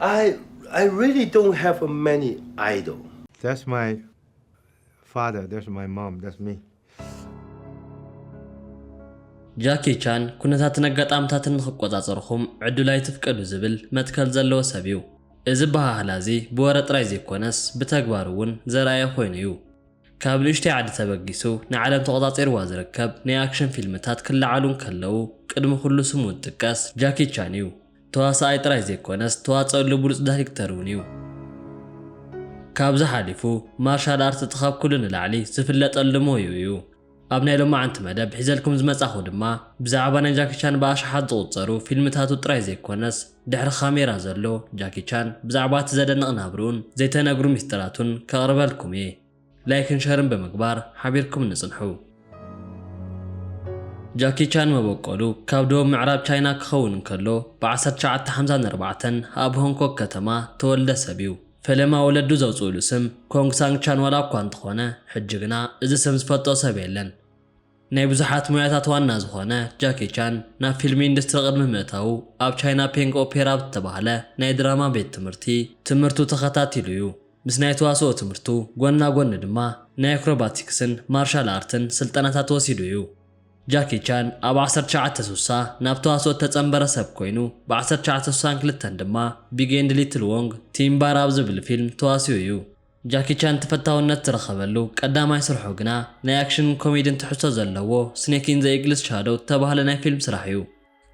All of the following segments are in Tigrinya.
I really don't have many idol. That's my father, that's my mom, that's me. جاكي چان كنتات نقطامتاتن نخቆጻጸርኩም ዕዱላይ ትፍቀዱ ዝብል መትከል ዘለዎ ሰብ እዩ እዚ ባህላዚ ብወረጥ ራይ ዘይኮነስ ብተግባሩን ዘራየ ኮይኑ እዩ ካብ ንሽተይ ዓዲ ተበጊሱ ንዓለም ተቆጻጽርዋ ዝርከብ ናይ አክሽን ፊልምታት ክልዓሉን ከለው ቅድሚ ኩሉ ስሙ ጥቃስ ጃኪ ቻን እዩ ተዋሳኣይ ጥራይ ዘይኮነስ ተዋጽሉ ብሉጽ ዳይሬክተር እዩ ካብዛ ሓሊፉ ማርሻል አርት ተኻብ ኩሉ ንላዕሊ ዝፍለጠሉ ሞዩ እዩ ኣብ ናይ ሎማዓንቲ መደብ ሒዘልኩም ዝመጻኹ ድማ ብዛዕባ ናይ ጃኪ ቻን ባሽሓት ዝቁጸሩ ፊልምታቱ ጥራይ ዘይኮነስ ድሕሪ ካሜራ ዘሎ ጃኪ ቻን ብዛዕባ ተዘደንቕ ናብሩን ዘይተነግሩ ሚስጥራቱን ከቕርበልኩም እየ ላይክን ሸርን ብምግባር ሓቢርኩም ንጽንሑ ጃኪ ቻን መበቆሉ ካብ ደቡብ ምዕራብ ቻይና ክኸውን እንከሎ ብ1954 ኣብ ሆንኮንግ ከተማ ተወልደ ሰብ እዩ ፈለማ ወለዱ ዘውጽኡሉ ስም ኮንግ ሳንግ ቻን ዋላ እኳ እንተኾነ ሕጂ ግና እዚ ስም ዝፈልጦ ሰብ የለን ናይ ብዙሓት ሙያታት ዋና ዝኾነ ጃኪ ቻን ናብ ፊልም ኢንዱስትሪ ቅድሚ ምእታው ኣብ ቻይና ፔንግ ኦፔራ ዝተባህለ ናይ ድራማ ቤት ትምህርቱ ተኸታቲሉ እዩ ምስ ናይ ተዋስኦ ትምህርቱ ጎና ጎኒ ድማ ናይ አክሮባቲክስን ማርሻል አርትን ስልጠናታት ወሲዱ እዩ ጃኪ ቻን ኣብ 1960 ናብ ተዋስኦ ተጸንበረ ሰብ ኮይኑ ብ1962 ድማ ቢግ ኤንድ ሊትል ዎንግ ቲምባር ኣብ ዝብል ፊልም ተዋሲኡ እዩ ጃኪ ቻን ተፈታውነት ተረኸበሉ ቀዳማይ ስርሑ ግና ናይ አክሽን ኮሜዲን ትሕዝቶ ዘለዎ ስኔክ ኢን ዘ ኢግልስ ሻዶው ተባህለ ናይ ፊልም ስራሕ እዩ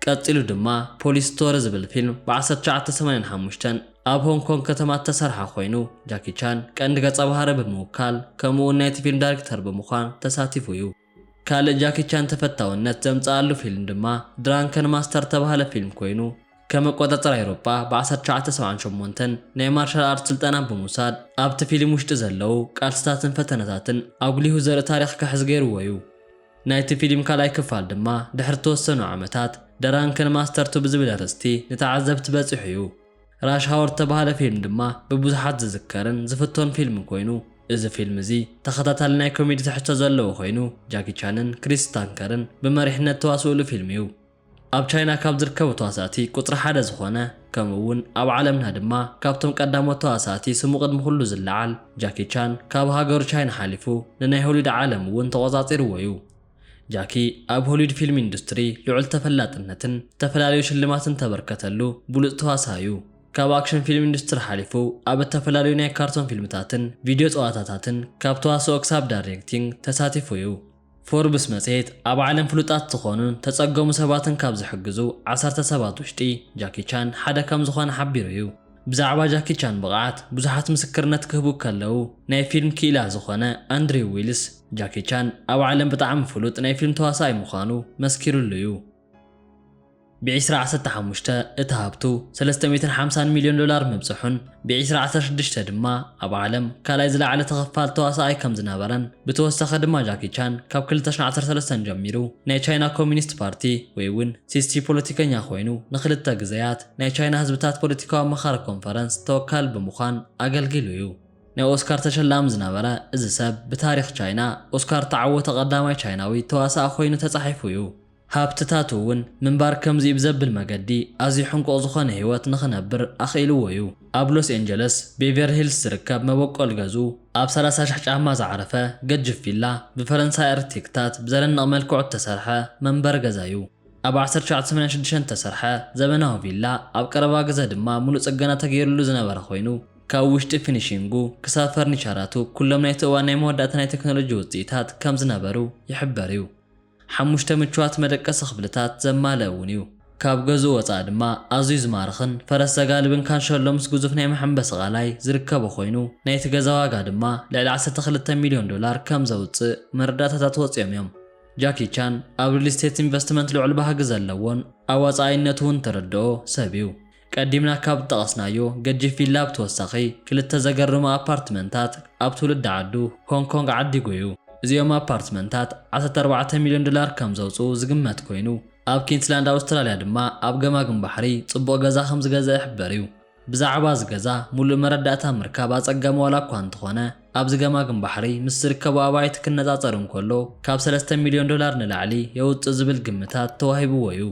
ቀጥሉ ድማ ፖሊስ ስቶሪ ዝብል ፊልም ብ1985 ኣብ ሆንግ ኮንግ ከተማ ተሰርሐ ኮይኑ ጃኪ ቻን ቀንዲ ገጸ ባህሪ ብምውካል ከምኡውን ናይቲ ፊልም ዳይሬክተር ብምዃን ተሳቲፉ እዩ ካልእ ጃኪ ቻን ተፈታውነት ዘምጻኣሉ ፊልም ድማ ድራንከን ማስተር ተባህለ ፊልም ኮይኑ ከመቆጣጠር አውሮፓ ብ1978 ናይ ማርሻል አርት ስልጠና ብምውሳድ ኣብቲ ፊልም ውሽጢ ዘለው ቃልስታትን ፈተነታትን አጉሊሁ ዘርኢ ታሪኽ ክሕዝ ገይርዎ እዩ ናይቲ ፊልም ካልኣይ ክፋል ድማ ድሕሪ ተወሰኑ ዓመታት ድራንከን ማስተር ብዝብል ኣርእስቲ ንተዓዘብቲ በፂሑ እዩ ራሽ ሃወር ተባህለ ፊልም ድማ ብብዙሓት ዝዝከርን ዝፍቶን ፊልም ኮይኑ እዚ ፊልም እዚ ተኸታታሊ ናይ ኮሜዲ ትሕዝቶ ዘለዎ ኮይኑ ጃኪ ቻንን ክሪስ ታንከርን ብመሪሕነት ተዋስኡሉ ፊልም እዩ ኣብ ቻይና ካብ ዝርከቡ ተዋሳእቲ ቁጥሪ 1 ዝኾነ ከምኡውን ኣብ ዓለምና ድማ ካብቶም ቀዳሞት ተዋሳእቲ ስሙ ቅድሚ ኩሉ ዝለዓል ጃኪ ቻን ካብ ሃገሩ ቻይና ሓሊፉ ንናይ ሆሊውድ ዓለም እውን ተቆጻጺርዎ እዩ ጃኪ ኣብ ሆሊውድ ፊልም ኢንዱስትሪ ልዑል ተፈላጥነትን ዝተፈላለዩ ሽልማትን ተበርከተሉ ብሉጽ ተዋሳኢ እዩ ካብ አክሽን ፊልም ኢንዱስትሪ ሓሊፉ ኣብ ዝተፈላለዩ ናይ ካርቶን ፊልምታትን ቪድዮ ጸዋታታትን ካብ ተዋስኦ ክሳብ ዳይሬክቲንግ ተሳቲፉ እዩ ፎርብስ መጽሔት ኣብ ዓለም ፍሉጣት ዝኾኑን ተጸገሙ ሰባትን ካብ ዝሕግዙ 10 ሰባት ውሽጢ ጃኪ ቻን ሓደ ከም ዝኾነ ሓቢሩ እዩ ብዛዕባ ጃኪ ቻን ብቕዓት ብዙሓት ምስክርነት ክህቡ ከለው ናይ ፊልም ኪኢላ ዝኾነ አንድሪው ዊልስ ጃኪ ቻን ኣብ ዓለም ብጣዕሚ ፍሉጥ ናይ ፊልም ተዋሳኢ ምዃኑ መስኪሩሉ እዩ ብ2015 እቲ ሃብቱ $350 ሚልዮን መብጽሑን ብ2016 ድማ ኣብ ዓለም ካልኣይ ዝለዓለ ተኸፋል ተዋሳኣይ ከም ዝነበረን ብተወሳኺ ድማ ጃኪ ቻን ካብ 2013 ጀሚሩ ናይ ቻይና ኮሚኒስት ፓርቲ ወይ እውን ሲስቲ ፖለቲከኛ ኮይኑ ንኽልተ ግዜያት ናይ ቻይና ህዝብታት ፖለቲካዊ ኣመኻሪ ኮንፈረንስ ተወካል ብምዃን ኣገልጊሉ እዩ ናይ ኦስካር ተሸላሚ ዝነበረ እዚ ሰብ ብታሪኽ ቻይና ኦስካር ተዓወተ ቀዳማይ ቻይናዊ ተዋሳኢ ኮይኑ ተጻሒፉ እዩ ሃብትታቱ እውን ምንባር ከምዚ ብዘብል መገዲ ኣዝዩ ሕንቆቕ ዝኾነ ህይወት ንኽነብር ኣኽኢልዎ እዩ ኣብ ሎስ ኤንጀለስ ቤቨር ሂልስ ዝርከብ መበቆል ገዙ ኣብ 30,000 ጫማ ዝዓረፈ ገጅፍ ቪላ ብፈረንሳይ ኣርክቴክታት ብዘደንቕ መልክዑ ተሰርሐ መንበር ገዛ እዩ ኣብ 1986 ተሰርሐ ዘመናዊ ቪላ ኣብ ቀረባ ግዜ ድማ ሙሉእ ጽገና ተገይሩሉ ዝነበረ ኮይኑ ካብ ውሽጢ ፊኒሺንጉ ክሳብ ፈርኒቸራቱ ኩሎም ናይቲ እዋን ናይ መወዳእታ ናይ ቴክኖሎጂ ውፅኢታት ከም ዝነበሩ ይሕበር እዩ 5 ምቹዋት መደቀሲ ክፍልታት ዘማልአ እውን እዩ ካብ ገዙ ወጻኢ ድማ ኣዝዩ ዝማርኽን ፈረስ ዘጋልብን ካንሸሎ ምስ ግዙፍ ናይ መሐንበሲ ቃላይ ዝርከቦ ኮይኑ ናይቲ ገዛ ዋጋ ድማ ልዕሊ $12 ሚልዮን ከም ዘውፅእ መረዳእታታት ወፂኦም እዮም ጃኪ ቻን ኣብ ሪል ስቴት ኢንቨስትመንት ልዑል ባህጊ ዘለዎን ኣዋጻኢነቱ እውን ተረድኦ ሰብ እዩ ቀዲምና ካብ ጠቐስናዮ ገጅፍ ቪላ ብተወሳኺ ክልተ ዘገርሙ ኣፓርትመንታት ኣብ ትውልድ ዓዱ ሆንግ ኮንግ ዓዲጉ እዩ እዚኦም ኣፓርትመንታት $14 ሚልዮን ከም ዘውፅኡ ዝግመት ኮይኑ ኣብ ኪንስላንድ ኣውስትራልያ ድማ ኣብ ገማግም ባሕሪ ጽቡቕ ገዛ ከም ዝገዝአ ይሕበር እዩ ብዛዕባ ዝገዛ ሙሉእ መረዳእታ ምርካብ ኣጸጋሚ ዋላ እኳ እንተኾነ ኣብ ገማግም ባሕሪ ምስ ዝርከቡ ኣባይቲ ክነጻጸር እንከሎ ካብ $3 ሚልዮን ንላዕሊ የውፅእ ዝብል ግምታት ተዋሂብዎ እዩ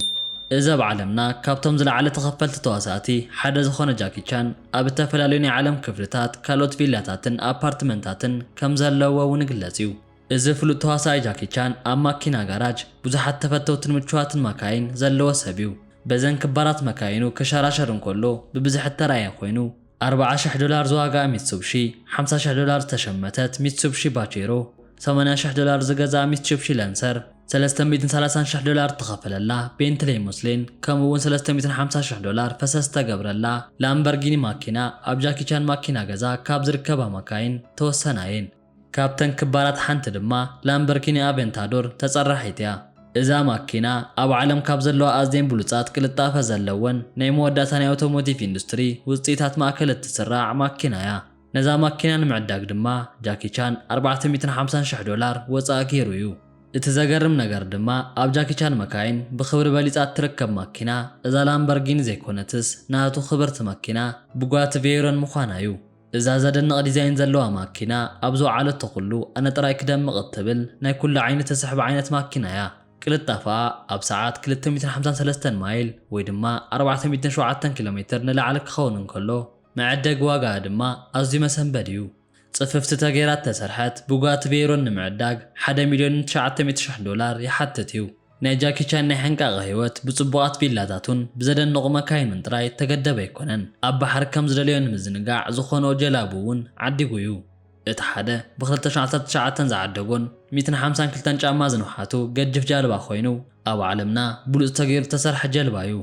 إذا بعلمنا كابتم زلعلة تخفلت تواساتي حدا زخونة جاكي چان أب التفلاليني عالم كفلتات كالوت فيلاتاتن أبارتمنتاتن كم زلوا ونقلزيو إذا فلوت تواساي جاكي چان أب ماكينا غاراج بزحات تفتوتن متشواتن مكاين زلوا سبيو بزن كبارات مكاينو كشاراشرن كله ببزحت ترايا خوينو $40,000 زواغا ميتسوبشي $50,000 تشمتت ميتسوبشي باچيرو $80,000 زغزا ميتسوبشي لانسر $330,000 تخفللا بنتلي موسلين كمون $350,000 فسس تقبرلا لامبرغيني ماكينا أب جاكي چان ماكينا غزا كاب زركبا مكاين توسناين كابتن كبارات حانت دما لامبرغيني أبنتادور تصرحيتيا إذا ماكينا أب عالم كاب زلو أزدين بلوصات كلطافة زلون ناي موداتاني أوتوموتيف إندستري وزيتات ماكلت تسرع ماكينايا نزا ماكينا نمعداق دما جاكي چان $450,000 وصا كيرويو اتزاقرم نگر دما أب جاكي چان مكاين بخبر باليزات تركب ماكينا إذا لامبرغيني زيكونتس ناتو خبرت ماكينا بقوات فيرون مخانايو إذا زادن ديزاين زلوها ماكينا أبزو عالة تقولو أنا ترايك دم مغتبل ناي كل عينة تسحب عينة ماكينايا كلطافا أب ساعات 353 مايل ويدما 407 كيلومتر نلعلك خونن كله معدق واقع دما أزدي مسنبديو صففت تغيرات تسرحت بوغات فيرون نمعداق $1,900,000 يحتتيو ناي جاكي چان ناي حنقا غهيوت بصبوغات فيلاتاتون بزدن نغمة كاين من تراي تقدب يكونن أب بحر كم زدليون مزنقاع زخونو جلابوون عدقويو اتحاده ب2019 زعدقون 252 ጫማ ዝንውሓቱ ገጅፍ ጃልባ ኮይኑ ኣብ ዓለምና ብሉጽ ተገይሩ ተሰርሐ ጀልባ እዩ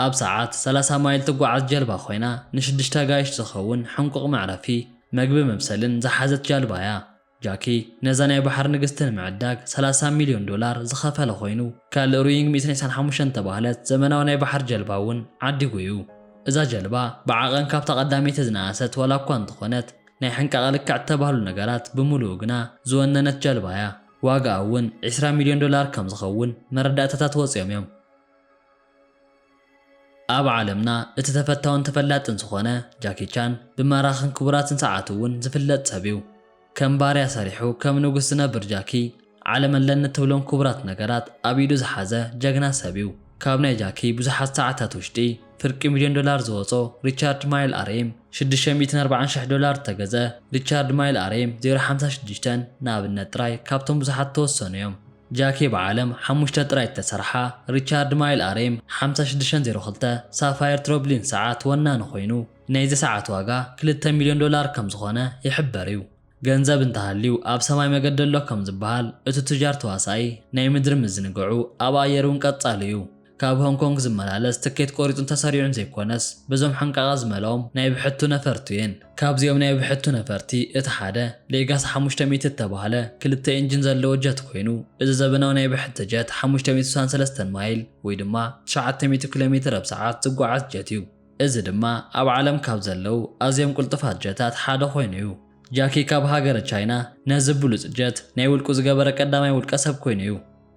ኣብ ሰዓት 30 ማይል ትጓዓዝ ጀልባ ኮይና ን6 ጋይሽ ዝኸውን ሕንቁቕ መዕረፊ መግቢ መብሰልን ዝሓዘት ጀልባ እያ ጃኪ ነዛ ናይ ባሕር ንግስትን ምዕዳግ $30 ሚልዮን ዝኸፈለ ኮይኑ ካልእ ሩይንግ 195 ተባህለት ዘመናዊ ናይ ባሕር ጀልባ እውን ዓዲጉ እዩ እዛ ጀልባ ብዓቐን ካብ ተቐዳሚት ዝነኣሰት ወላ እኳ እንትኾነት ናይ ሕንቃ ልክዕ ተባህሉ ነገራት ብምሉእ ግና ዝወነነት ጀልባ እያ ዋጋ እውን $20 ሚልዮን ከም ዝኸውን መረዳእታታት ወፅዮም እዮም ኣብ ዓለምና እቲ ተፈታውን ተፈላጥን ዝኾነ ጃኪ ቻን ብመራኽን ክቡራትን ሰዓት እውን ዝፍለጥ ሰብ እዩ ከም ባርያ ሰሪሑ ከም ንጉስ ዝነብር ጃኪ ዓለመለነ ትብሎም ክቡራት ነገራት ኣብ ኢዱ ዝሓዘ ጀግና ሰብ እዩ ካብ ናይ ጃኪ ብዙሓት ሰዓታት ውሽጢ ፍርቂ $1 ሚልዮን ዝወጾ ሪቻርድ ማይል አርኤም $640,000 ተገዘ ሪቻርድ ማይል አርኤም 056 ናብነት ጥራይ ካብቶም ብዙሓት ተወሰኑ እዮም ጃኪ በዓለም 5 ጥራይ ተሰርሓ ሪቻርድ ማይል አርኤም 5602 ሳፋየር ትሮብሊን ሰዓት ወናን ኮይኑ ናይዚ ሰዓት ዋጋ $2 ሚልዮን ከም ዝኾነ ይሕበር እዩ ገንዘብ እንተሃልዩ ኣብ ሰማይ መገደሎ ከም ዝበሃል እቲ ትጃር ተዋሳይ ናይ ምድሪ ምዝንግዑ ኣብ ኣየሩን ቀጻሊ እዩ ካብ ሆንግ ኮንግ ዝመላለስ ትኬት ቆሪጡን ተሰሪዑን ዘይኮነስ በዞም ሕንቃቓ ዝመልኦም ናይ ብሕቱ ነፈርቲ እየን ካብዚኦም ናይ ብሕቱ ነፈርቲ እቲ ሓደ ሌጋስ 500 ተባህለ ክልተ ኢንጂን ዘለዎ ጀት ኮይኑ እዚ ዘበናዊ ናይ ብሕቲ ጀት 563 ማይል ወይ ድማ 900 ኪሎሜትር ኣብ ሰዓት ዝጓዓዝ ጀት እዩ እዚ ድማ ኣብ ዓለም ካብ ዘለው ኣዝዮም ቁልጥፋት ጀታት ሓደ ኮይኑ እዩ ጃኪ ካብ ሃገረ ቻይና ነዚ ብሉጽ ጀት ናይ ውልቁ ዝገበረ ቀዳማይ ውልቀ ሰብ ኮይኑ እዩ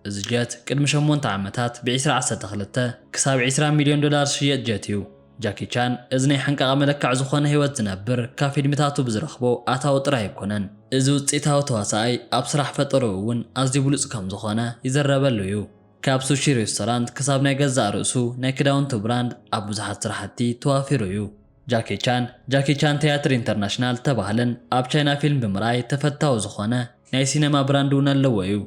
እዚ ጀት ቅድሚ 8 ዓመታት ብ2012 ክሳብ $20 ሚልዮን ሽየጥ ጀት እዩ ጃኪ ቻን እዚ ናይ ሕንቃቕ መለክዕ ዝኾነ ህይወት ዝነብር ካብ ፊልምታቱ ብዝረኽቦ ኣታዊ ጥራይ ኣይኮነን እዚ ውፅኢታዊ ተዋሳኣይ ኣብ ስራሕ ፈጠሩ እውን ኣዝዩ ብሉጽ ከም ዝኾነ ይዘረበሉ እዩ ካብ ሱሺ ሬስቶራንት ክሳብ ናይ ገዛእ ርእሱ ናይ ክዳውንቲ ብራንድ ኣብ ብዙሓት ስራሕቲ ተዋፊሩ እዩ ጃኪ ቻን ቲያትር ኢንተርናሽናል ተባህለን ኣብ ቻይና ፊልም ብምርኣይ ተፈታዊ ዝኾነ ናይ ሲነማ ብራንድ እውን ኣለዎ እዩ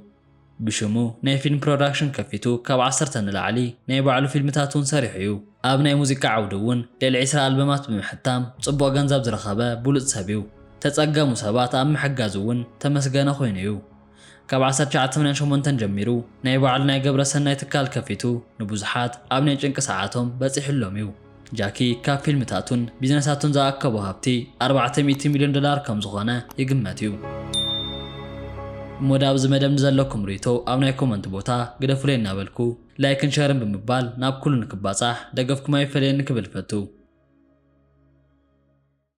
ብሽሙ ናይ ፊልም ፕሮዳክሽን ከፊቱ ካብ 10 ንላዕሊ ናይ ባዕሉ ፊልምታቱን ሰሪሑ እዩ ኣብ ናይ ሙዚቃ ዓውዲ እውን ልዕሊ 20 ኣልበማት ብምሕታም ጽቡቕ ገንዘብ ዝረኸበ ብሉጽ ሰብ እዩ ተጸገሙ ሰባት ኣብ ምሕጋዝ እውን ተመስገነ ኮይኑ እዩ ካብ 1988 ጀሚሩ ናይ ባዕሉ ናይ ገብረ ሰናይ ትካል ከፊቱ ንብዙሓት ኣብ ናይ ጭንቂ ሰዓቶም በፂሕሎም እዩ ጃኪ ካብ ፊልምታቱን ቢዝነሳቱን ዝኣከቦ ሃብቲ $400 ሚልዮን ከም ዝኾነ ይግመት እዩ ሞዳብ ዝመደም ዘለኩም ሪቶ ኣብ ናይ ኮመንት ቦታ ግደፉለይ እናበልኩ ላይክን ሸርን ብምባል ናብ ኩሉ ንክባጻሕ ደገፍኩም ኣይፈለየን ክብል ፈቱ